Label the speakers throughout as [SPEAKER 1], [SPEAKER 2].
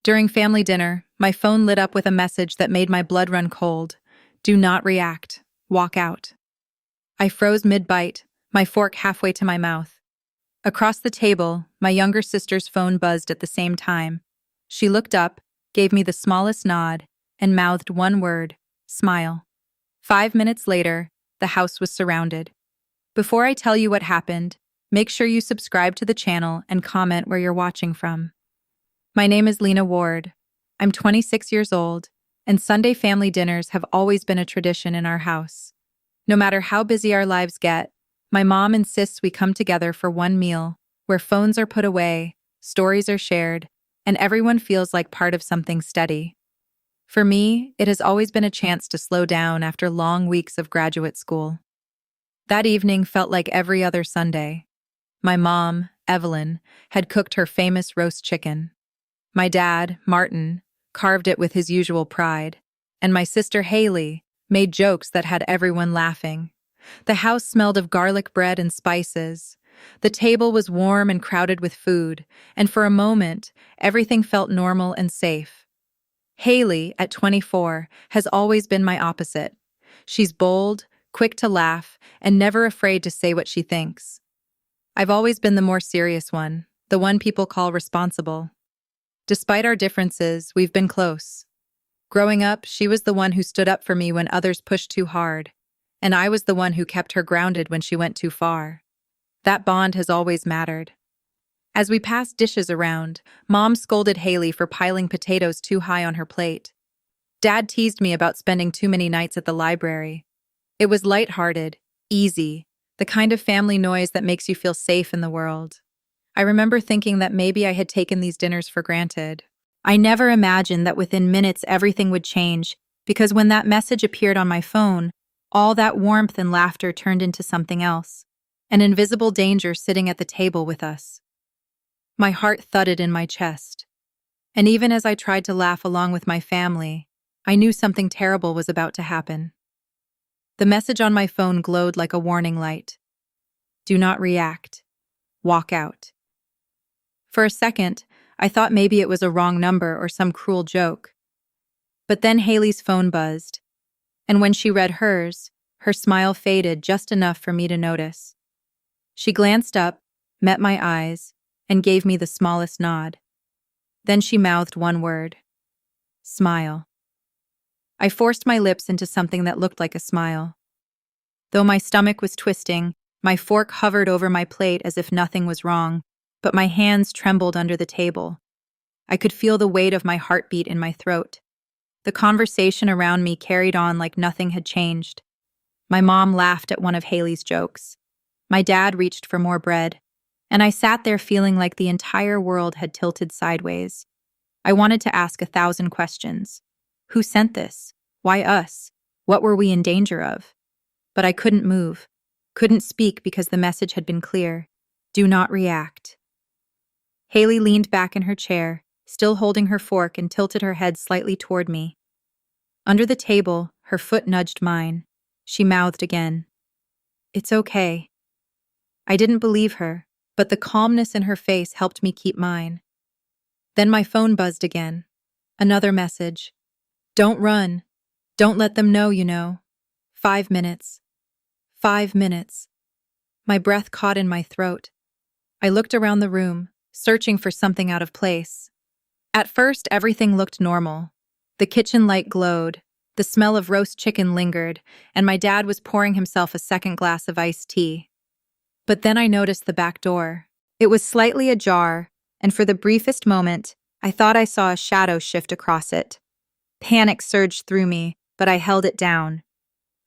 [SPEAKER 1] During family dinner, my phone lit up with a message that made my blood run cold. Do not react. Walk out. I froze mid-bite, my fork halfway to my mouth. Across the table, my younger sister's phone buzzed at the same time. She looked up, gave me the smallest nod, and mouthed one word, smile. 5 minutes later, the house was surrounded. Before I tell you what happened, make sure you subscribe to the channel and comment where you're watching from. My name is Lena Ward. I'm 26 years old, and Sunday family dinners have always been a tradition in our house. No matter how busy our lives get, my mom insists we come together for one meal, where phones are put away, stories are shared, and everyone feels like part of something steady. For me, it has always been a chance to slow down after long weeks of graduate school. That evening felt like every other Sunday. My mom, Evelyn, had cooked her famous roast chicken. My dad, Martin, carved it with his usual pride, and my sister Haley made jokes that had everyone laughing. The house smelled of garlic bread and spices. The table was warm and crowded with food, and for a moment, everything felt normal and safe. Haley, at 24, has always been my opposite. She's bold, quick to laugh, and never afraid to say what she thinks. I've always been the more serious one, the one people call responsible. Despite our differences, we've been close. Growing up, she was the one who stood up for me when others pushed too hard, and I was the one who kept her grounded when she went too far. That bond has always mattered. As we passed dishes around, Mom scolded Haley for piling potatoes too high on her plate. Dad teased me about spending too many nights at the library. It was lighthearted, easy, the kind of family noise that makes you feel safe in the world. I remember thinking that maybe I had taken these dinners for granted. I never imagined that within minutes everything would change, because when that message appeared on my phone, all that warmth and laughter turned into something else, an invisible danger sitting at the table with us. My heart thudded in my chest. And even as I tried to laugh along with my family, I knew something terrible was about to happen. The message on my phone glowed like a warning light. Do not react. Walk out. For a second, I thought maybe it was a wrong number or some cruel joke. But then Haley's phone buzzed, and when she read hers, her smile faded just enough for me to notice. She glanced up, met my eyes, and gave me the smallest nod. Then she mouthed one word. Smile. I forced my lips into something that looked like a smile. Though my stomach was twisting, my fork hovered over my plate as if nothing was wrong, but my hands trembled under the table. I could feel the weight of my heartbeat in my throat. The conversation around me carried on like nothing had changed. My mom laughed at one of Haley's jokes. My dad reached for more bread, and I sat there feeling like the entire world had tilted sideways. I wanted to ask 1,000 questions. Who sent this? Why us? What were we in danger of? But I couldn't move, couldn't speak because the message had been clear. Do not react. Haley leaned back in her chair, still holding her fork, and tilted her head slightly toward me. Under the table, her foot nudged mine. She mouthed again. It's okay. I didn't believe her, but the calmness in her face helped me keep mine. Then my phone buzzed again. Another message. Don't run. Don't let them know, 5 minutes. 5 minutes. My breath caught in my throat. I looked around the room, searching for something out of place. At first, everything looked normal. The kitchen light glowed, the smell of roast chicken lingered, and my dad was pouring himself a second glass of iced tea. But then I noticed the back door. It was slightly ajar, and for the briefest moment, I thought I saw a shadow shift across it. Panic surged through me, but I held it down.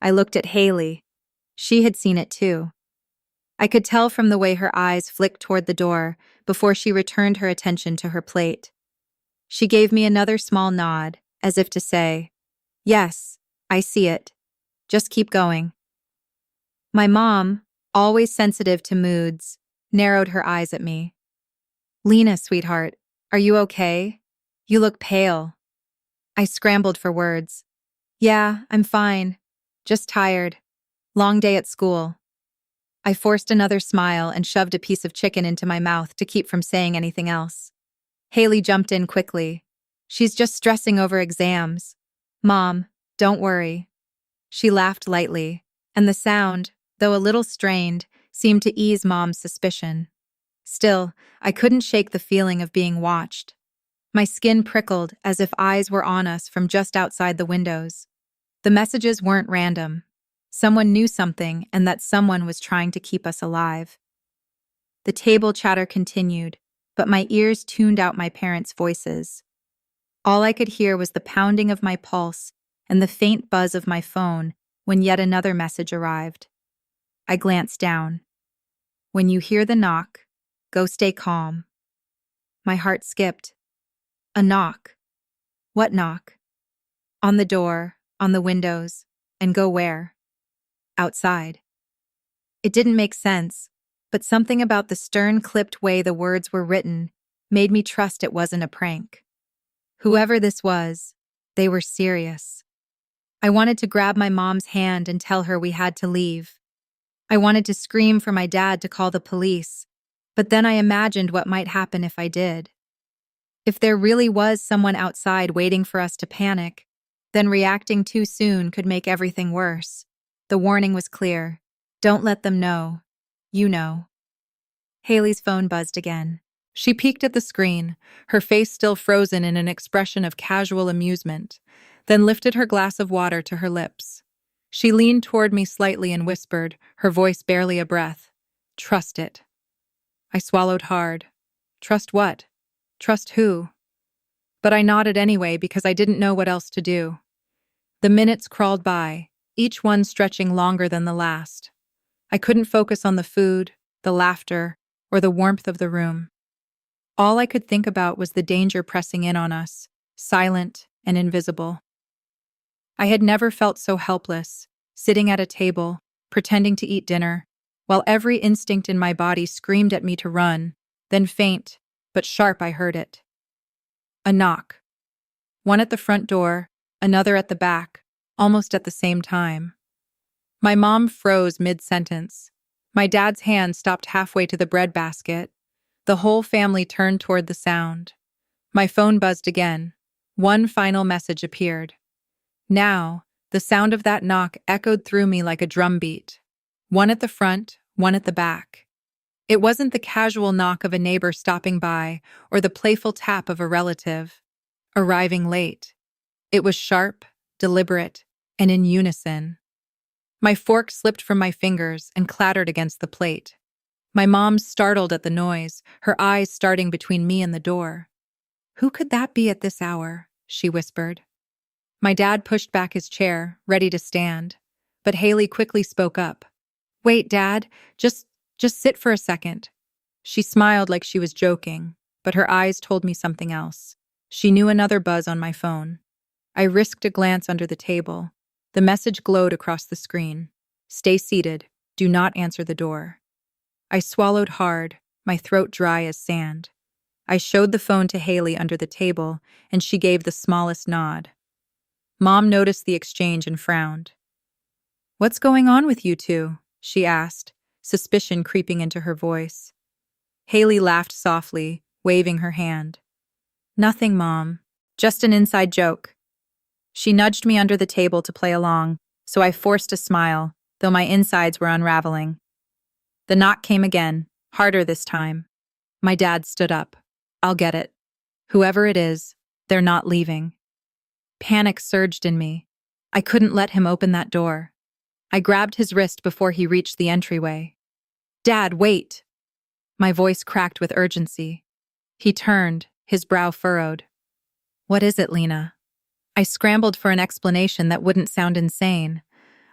[SPEAKER 1] I looked at Haley. She had seen it too. I could tell from the way her eyes flicked toward the door before she returned her attention to her plate. She gave me another small nod, as if to say, yes, I see it. Just keep going. My mom, always sensitive to moods, narrowed her eyes at me. Lena, sweetheart, are you okay? You look pale. I scrambled for words. Yeah, I'm fine. Just tired. Long day at school. I forced another smile and shoved a piece of chicken into my mouth to keep from saying anything else. Haley jumped in quickly. She's just stressing over exams. Mom, don't worry. She laughed lightly, and the sound, though a little strained, seemed to ease Mom's suspicion. Still, I couldn't shake the feeling of being watched. My skin prickled as if eyes were on us from just outside the windows. The messages weren't random. Someone knew something, and that someone was trying to keep us alive. The table chatter continued, but my ears tuned out my parents' voices. All I could hear was the pounding of my pulse and the faint buzz of my phone when yet another message arrived. I glanced down. When you hear the knock, go stay calm. My heart skipped. A knock. What knock? On the door, on the windows, and go where? Outside. It didn't make sense, but something about the stern, clipped way the words were written made me trust it wasn't a prank. Whoever this was, they were serious. I wanted to grab my mom's hand and tell her we had to leave. I wanted to scream for my dad to call the police, but then I imagined what might happen if I did. If there really was someone outside waiting for us to panic, then reacting too soon could make everything worse. The warning was clear. Don't let them know. You know. Haley's phone buzzed again. She peeked at the screen, her face still frozen in an expression of casual amusement, then lifted her glass of water to her lips. She leaned toward me slightly and whispered, her voice barely a breath. Trust it. I swallowed hard. Trust what? Trust who? But I nodded anyway because I didn't know what else to do. The minutes crawled by, each one stretching longer than the last. I couldn't focus on the food, the laughter, or the warmth of the room. All I could think about was the danger pressing in on us, silent and invisible. I had never felt so helpless, sitting at a table, pretending to eat dinner, while every instinct in my body screamed at me to run, then faint, but sharp I heard it. A knock. One at the front door, another at the back, almost at the same time. My mom froze mid-sentence. My dad's hand stopped halfway to the breadbasket. The whole family turned toward the sound. My phone buzzed again. One final message appeared. Now, the sound of that knock echoed through me like a drumbeat. One at the front, one at the back. It wasn't the casual knock of a neighbor stopping by or the playful tap of a relative, arriving late. It was sharp, deliberate, and in unison. My fork slipped from my fingers and clattered against the plate. My mom startled at the noise, her eyes starting between me and the door. "Who could that be at this hour?" she whispered. My dad pushed back his chair, ready to stand, but Haley quickly spoke up. "Wait, Dad, just sit for a second." She smiled like she was joking, but her eyes told me something else. She knew another buzz on my phone. I risked a glance under the table. The message glowed across the screen. "Stay seated. Do not answer the door." I swallowed hard, my throat dry as sand. I showed the phone to Haley under the table, and she gave the smallest nod. Mom noticed the exchange and frowned. "What's going on with you two?" she asked, suspicion creeping into her voice. Haley laughed softly, waving her hand. "Nothing, Mom. Just an inside joke." She nudged me under the table to play along, so I forced a smile, though my insides were unraveling. The knock came again, harder this time. My dad stood up. "I'll get it. Whoever it is, they're not leaving." Panic surged in me. I couldn't let him open that door. I grabbed his wrist before he reached the entryway. "Dad, wait!" My voice cracked with urgency. He turned, his brow furrowed. "What is it, Lena?" I scrambled for an explanation that wouldn't sound insane.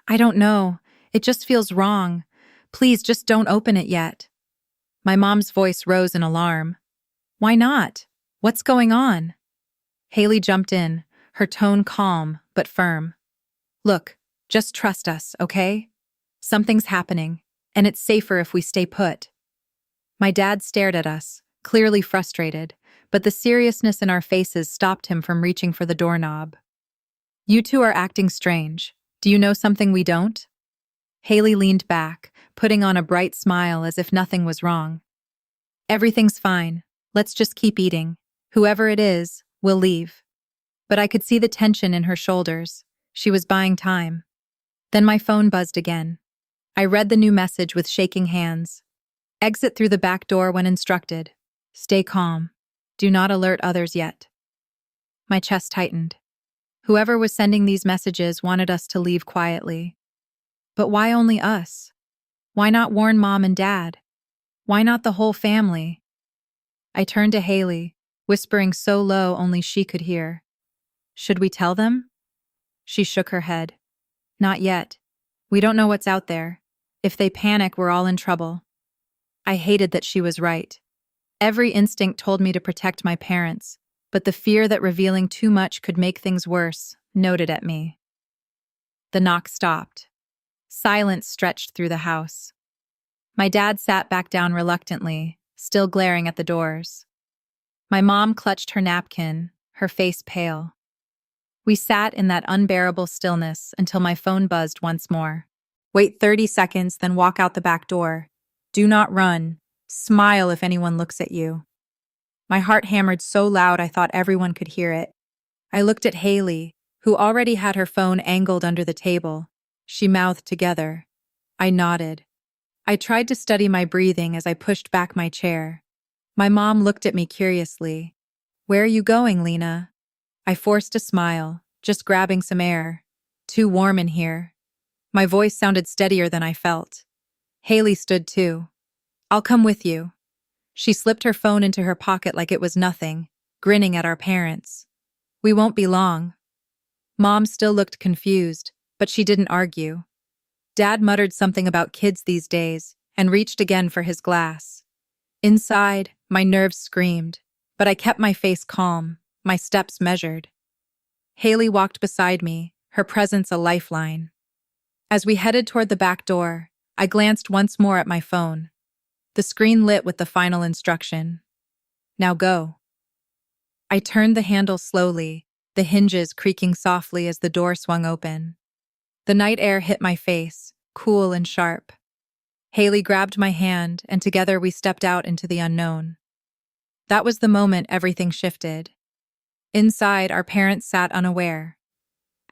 [SPEAKER 1] "I don't know. It just feels wrong. Please, just don't open it yet." My mom's voice rose in alarm. "Why not? What's going on?" Haley jumped in, her tone calm but firm. "Look, just trust us, okay? Something's happening, and it's safer if we stay put." My dad stared at us, clearly frustrated, but the seriousness in our faces stopped him from reaching for the doorknob. "You two are acting strange. Do you know something we don't?" Haley leaned back, putting on a bright smile as if nothing was wrong. "Everything's fine. Let's just keep eating. Whoever it is, we'll leave." but I could see the tension in her shoulders. She was buying time. Then my phone buzzed again. I read the new message with shaking hands. Exit through the back door when instructed. Stay calm. Do not alert others yet. My chest tightened. Whoever was sending these messages wanted us to leave quietly. But why only us? Why not warn Mom and Dad? Why not the whole family? I turned to Haley, whispering so low only she could hear. Should we tell them? She shook her head. Not yet. We don't know what's out there. If they panic, we're all in trouble. I hated that she was right. Every instinct told me to protect my parents, but the fear that revealing too much could make things worse gnawed at me. The knock stopped. Silence stretched through the house. My dad sat back down reluctantly, still glaring at the doors. My mom clutched her napkin, her face pale. We sat in that unbearable stillness until my phone buzzed once more. Wait 30 seconds, then walk out the back door. Do not run. Smile if anyone looks at you. My heart hammered so loud I thought everyone could hear it. I looked at Haley, who already had her phone angled under the table. She mouthed together. I nodded. I tried to study my breathing as I pushed back my chair. My mom looked at me curiously. Where are you going, Lena? I forced a smile, just grabbing some air. Too warm in here. My voice sounded steadier than I felt. Haley stood too. I'll come with you. She slipped her phone into her pocket like it was nothing, grinning at our parents. We won't be long. Mom still looked confused, but she didn't argue. Dad muttered something about kids these days and reached again for his glass. Inside, my nerves screamed, but I kept my face calm, my steps measured. Haley walked beside me, her presence a lifeline. As we headed toward the back door, I glanced once more at my phone. The screen lit with the final instruction. Now go. I turned the handle slowly, the hinges creaking softly as the door swung open. The night air hit my face, cool and sharp. Haley grabbed my hand, and together we stepped out into the unknown. That was the moment everything shifted. Inside, our parents sat unaware.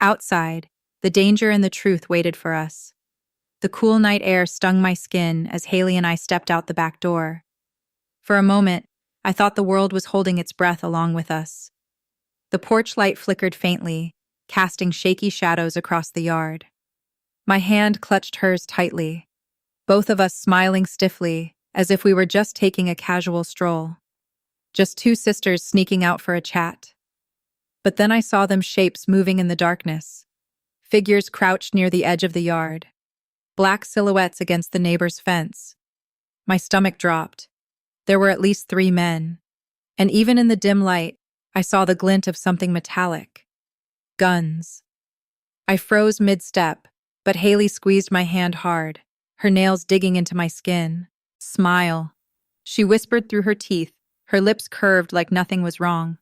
[SPEAKER 1] Outside, the danger and the truth waited for us. The cool night air stung my skin as Haley and I stepped out the back door. For a moment, I thought the world was holding its breath along with us. The porch light flickered faintly, casting shaky shadows across the yard. My hand clutched hers tightly, both of us smiling stiffly, as if we were just taking a casual stroll. Just two sisters sneaking out for a chat. But then I saw them shapes moving in the darkness. Figures crouched near the edge of the yard. Black silhouettes against the neighbor's fence. My stomach dropped. There were at least 3 men. And even in the dim light, I saw the glint of something metallic. Guns. I froze mid-step, but Haley squeezed my hand hard, her nails digging into my skin. Smile. She whispered through her teeth, her lips curved like nothing was wrong.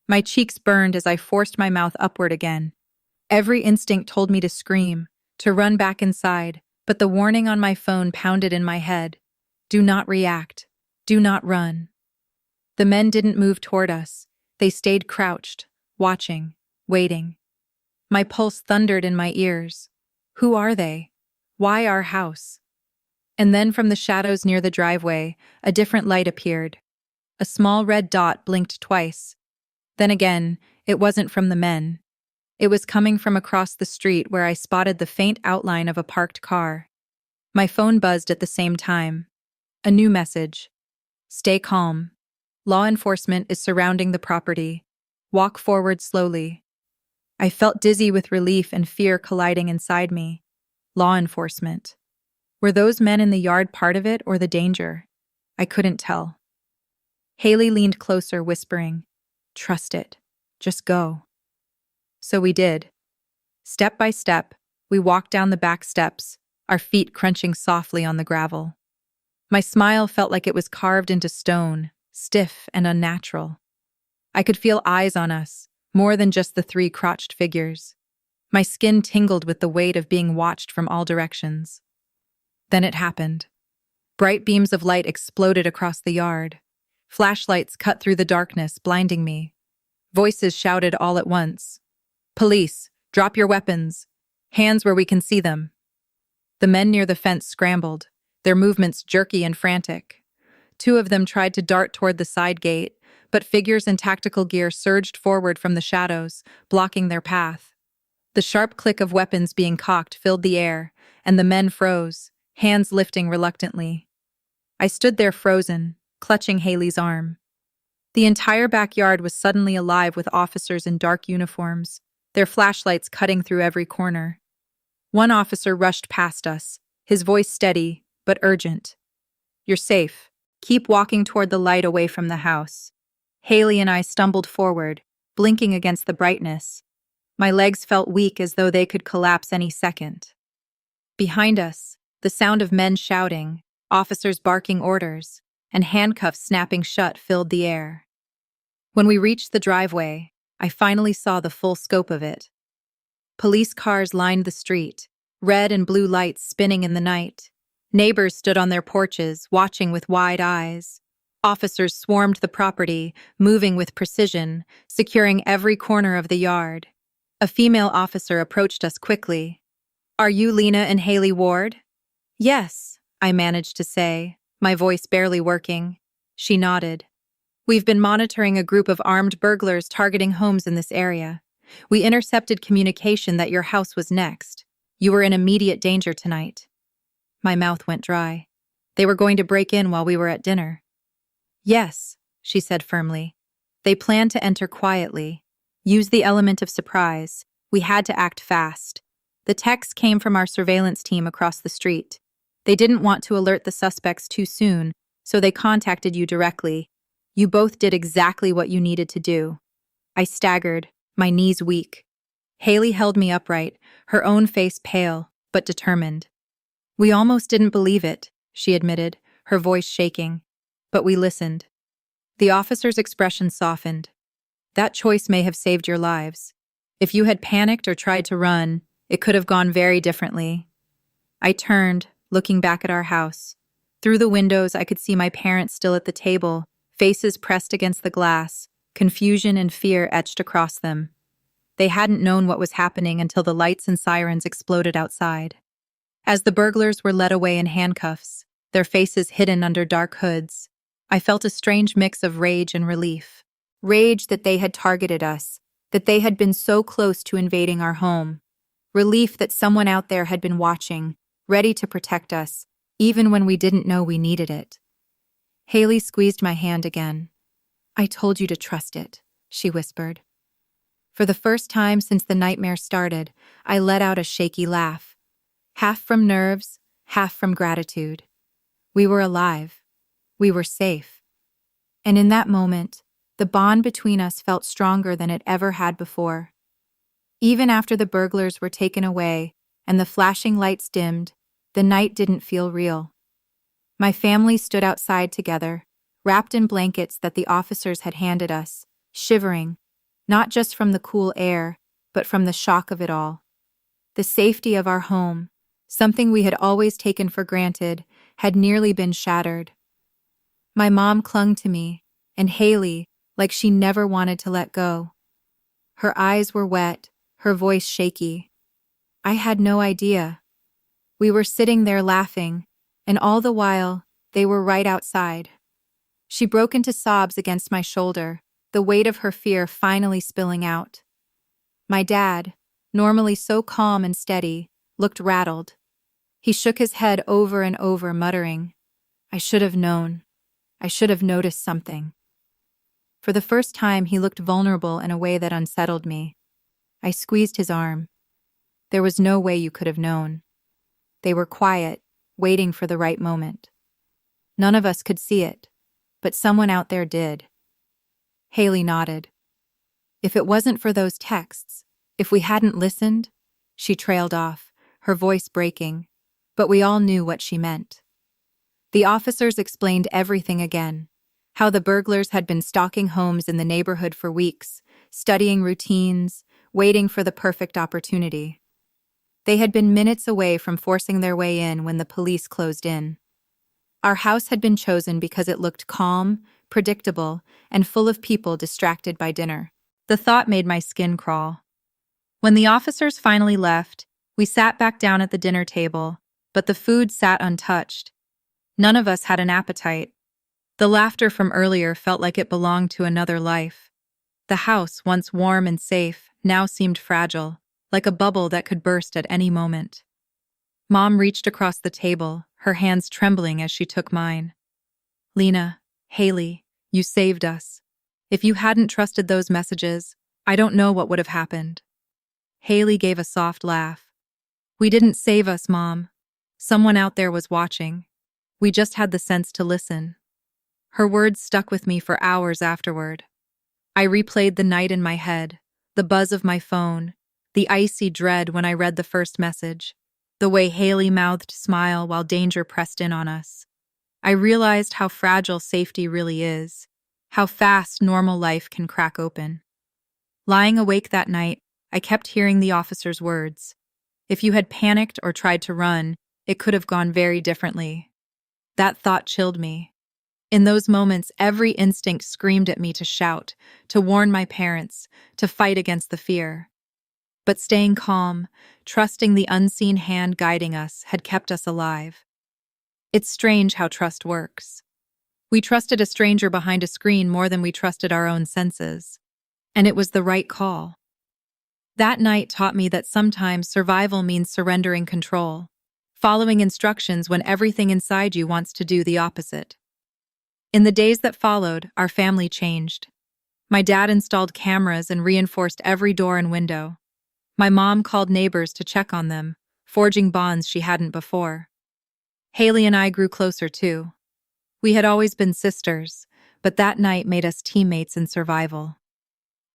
[SPEAKER 1] My cheeks burned as I forced my mouth upward again. Every instinct told me to scream, to run back inside, but the warning on my phone pounded in my head. Do not react. Do not run. The men didn't move toward us. They stayed crouched, watching, waiting. My pulse thundered in my ears. Who are they? Why our house? And then from the shadows near the driveway, a different light appeared. A small red dot blinked twice. Then again, it wasn't from the men. It was coming from across the street where I spotted the faint outline of a parked car. My phone buzzed at the same time. A new message. Stay calm. Law enforcement is surrounding the property. Walk forward slowly. I felt dizzy with relief and fear colliding inside me. Law enforcement. Were those men in the yard part of it or the danger? I couldn't tell. Haley leaned closer, whispering, "Trust it. Just go." So we did. Step by step, we walked down the back steps, our feet crunching softly on the gravel. My smile felt like it was carved into stone, stiff and unnatural. I could feel eyes on us, more than just the 3 crouched figures. My skin tingled with the weight of being watched from all directions. Then it happened. Bright beams of light exploded across the yard. Flashlights cut through the darkness, blinding me. Voices shouted all at once. Police, drop your weapons. Hands where we can see them. The men near the fence scrambled, their movements jerky and frantic. Two of them tried to dart toward the side gate, but figures in tactical gear surged forward from the shadows, blocking their path. The sharp click of weapons being cocked filled the air, and the men froze, hands lifting reluctantly. I stood there frozen, clutching Haley's arm. The entire backyard was suddenly alive with officers in dark uniforms, their flashlights cutting through every corner. One officer rushed past us, his voice steady, but urgent. You're safe. Keep walking toward the light away from the house. Haley and I stumbled forward, blinking against the brightness. My legs felt weak as though they could collapse any second. Behind us, the sound of men shouting, officers barking orders, and handcuffs snapping shut filled the air. When we reached the driveway, I finally saw the full scope of it. Police cars lined the street, red and blue lights spinning in the night. Neighbors stood on their porches, watching with wide eyes. Officers swarmed the property, moving with precision, securing every corner of the yard. A female officer approached us quickly. Are you Lena and Haley Ward? Yes, I managed to say, my voice barely working. She nodded. We've been monitoring a group of armed burglars targeting homes in this area. We intercepted communication that your house was next. You were in immediate danger tonight. My mouth went dry. They were going to break in while we were at dinner. Yes, she said firmly. They planned to enter quietly. Use the element of surprise. We had to act fast. The text came from our surveillance team across the street. They didn't want to alert the suspects too soon, so they contacted you directly. You both did exactly what you needed to do. I staggered, my knees weak. Haley held me upright, her own face pale, but determined. We almost didn't believe it, she admitted, her voice shaking. But we listened. The officer's expression softened. That choice may have saved your lives. If you had panicked or tried to run, it could have gone very differently. I turned, looking back at our house. Through the windows, I could see my parents still at the table, faces pressed against the glass, confusion and fear etched across them. They hadn't known what was happening until the lights and sirens exploded outside. As the burglars were led away in handcuffs, their faces hidden under dark hoods, I felt a strange mix of rage and relief. Rage that they had targeted us, that they had been so close to invading our home. Relief that someone out there had been watching, ready to protect us, even when we didn't know we needed it. Haley squeezed my hand again. I told you to trust it, she whispered. For the first time since the nightmare started, I let out a shaky laugh. Half from nerves, half from gratitude. We were alive. We were safe. And in that moment, the bond between us felt stronger than it ever had before. Even after the burglars were taken away and the flashing lights dimmed, the night didn't feel real. My family stood outside together, wrapped in blankets that the officers had handed us, shivering, not just from the cool air, but from the shock of it all. The safety of our home, something we had always taken for granted, had nearly been shattered. My mom clung to me, and Haley, like she never wanted to let go. Her eyes were wet, her voice shaky. I had no idea. We were sitting there laughing, and all the while, they were right outside. She broke into sobs against my shoulder, the weight of her fear finally spilling out. My dad, normally so calm and steady, looked rattled. He shook his head over and over, muttering, I should have known. I should have noticed something. For the first time, he looked vulnerable in a way that unsettled me. I squeezed his arm. There was no way you could have known. They were quiet, waiting for the right moment. None of us could see it, but someone out there did. Haley nodded. If it wasn't for those texts, if we hadn't listened, she trailed off, her voice breaking, but we all knew what she meant. The officers explained everything again, how the burglars had been stalking homes in the neighborhood for weeks, studying routines, waiting for the perfect opportunity. They had been minutes away from forcing their way in when the police closed in. Our house had been chosen because it looked calm, predictable, and full of people distracted by dinner. The thought made my skin crawl. When the officers finally left, we sat back down at the dinner table, but the food sat untouched. None of us had an appetite. The laughter from earlier felt like it belonged to another life. The house, once warm and safe, now seemed fragile, like a bubble that could burst at any moment. Mom reached across the table, her hands trembling as she took mine. "Lena, Haley, you saved us. If you hadn't trusted those messages, I don't know what would have happened." Haley gave a soft laugh. "We didn't save us, Mom. Someone out there was watching. We just had the sense to listen." Her words stuck with me for hours afterward. I replayed the night in my head, the buzz of my phone, the icy dread when I read the first message, the way Haley mouthed smile while danger pressed in on us. I realized how fragile safety really is, how fast normal life can crack open. Lying awake that night, I kept hearing the officer's words. If you had panicked or tried to run, it could have gone very differently. That thought chilled me. In those moments, every instinct screamed at me to shout, to warn my parents, to fight against the fear. But staying calm, trusting the unseen hand guiding us, had kept us alive. It's strange how trust works. We trusted a stranger behind a screen more than we trusted our own senses. And it was the right call. That night taught me that sometimes survival means surrendering control, following instructions when everything inside you wants to do the opposite. In the days that followed, our family changed. My dad installed cameras and reinforced every door and window. My mom called neighbors to check on them, forging bonds she hadn't before. Haley and I grew closer too. We had always been sisters, but that night made us teammates in survival.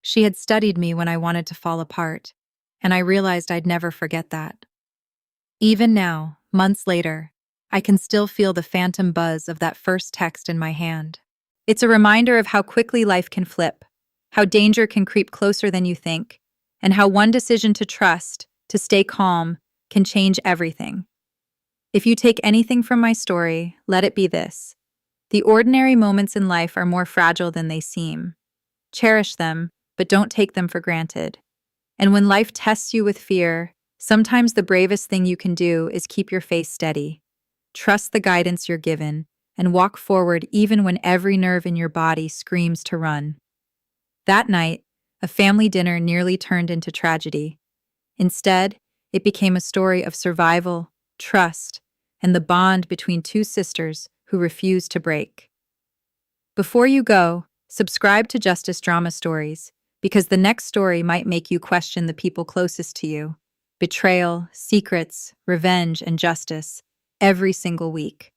[SPEAKER 1] She had studied me when I wanted to fall apart, and I realized I'd never forget that. Even now, months later, I can still feel the phantom buzz of that first text in my hand. It's a reminder of how quickly life can flip, how danger can creep closer than you think, and how one decision to trust, to stay calm, can change everything. If you take anything from my story, let it be this. The ordinary moments in life are more fragile than they seem. Cherish them, but don't take them for granted. And when life tests you with fear, sometimes the bravest thing you can do is keep your face steady. Trust the guidance you're given, and walk forward even when every nerve in your body screams to run. That night, a family dinner nearly turned into tragedy. Instead, it became a story of survival, trust, and the bond between two sisters who refused to break. Before you go, subscribe to Justice Drama Stories, because the next story might make you question the people closest to you. Betrayal, secrets, revenge, and justice, every single week.